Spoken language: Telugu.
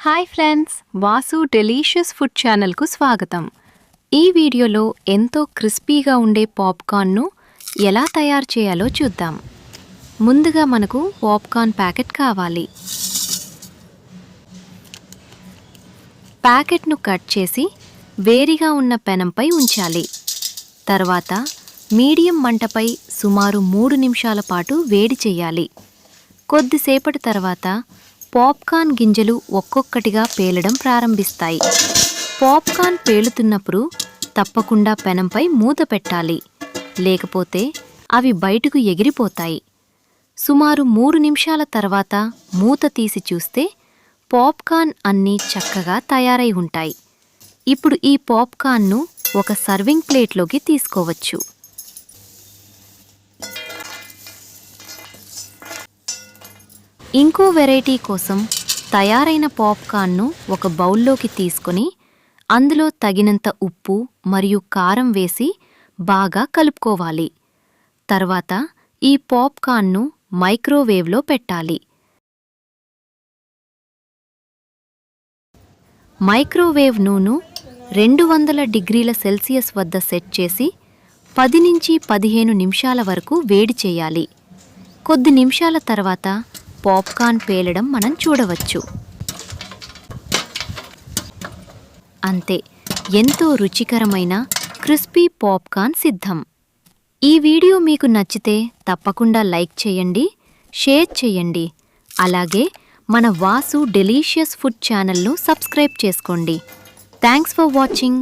Hi friends, Vasu delicious food ఛానల్కు స్వాగతం. ఈ వీడియోలో ఎంతో క్రిస్పీగా ఉండే పాప్కార్న్ను ఎలా తయారు చేయాలో చూద్దాం. ముందుగా మనకు పాప్కార్న్ ప్యాకెట్ కావాలి. ప్యాకెట్ను కట్ చేసి వేడిగా ఉన్న పెనంపై ఉంచాలి. తర్వాత మీడియం మంటపై సుమారు 3 నిమిషాల పాటు వేడి చేయాలి. కొద్దిసేపటి తర్వాత పాప్కార్న్ గింజలు ఒక్కొక్కటిగా పేలడం ప్రారంభిస్తాయి. పాప్కార్న్ పేలుతున్నప్పుడు తప్పకుండా పెనంపై మూత పెట్టాలి, లేకపోతే అవి బయటకు ఎగిరిపోతాయి. సుమారు 3 నిమిషాల తర్వాత మూత తీసి చూస్తే పాప్కార్న్ అన్నీ చక్కగా తయారై ఉంటాయి. ఇప్పుడు ఈ పాప్కార్న్ను ఒక సర్వింగ్ ప్లేట్లోకి తీసుకోవచ్చు. ఇంకో వెరైటీ కోసం తయారైన పాప్కార్న్ను ఒక బౌల్లోకి తీసుకొని అందులో తగినంత ఉప్పు మరియు కారం వేసి బాగా కలుపుకోవాలి. తర్వాత ఈ పాప్కార్న్ను మైక్రోవేవ్లో పెట్టాలి. మైక్రోవేవ్ నూనె 200 డిగ్రీల సెల్సియస్ వద్ద సెట్ చేసి 10 నుంచి 15 నిమిషాల వరకు వేడి చేయాలి. కొద్ది నిమిషాల తర్వాత పాప్కార్న్ పేలడం మనం చూడవచ్చు. అంతే, ఎంతో రుచికరమైన క్రిస్పీ పాప్కార్న్ సిద్ధం. ఈ వీడియో మీకు నచ్చితే తప్పకుండా లైక్ చేయండి, షేర్ చేయండి. అలాగే మన వాసు డెలీషియస్ ఫుడ్ ఛానల్ను సబ్స్క్రైబ్ చేసుకోండి. Thanks for watching.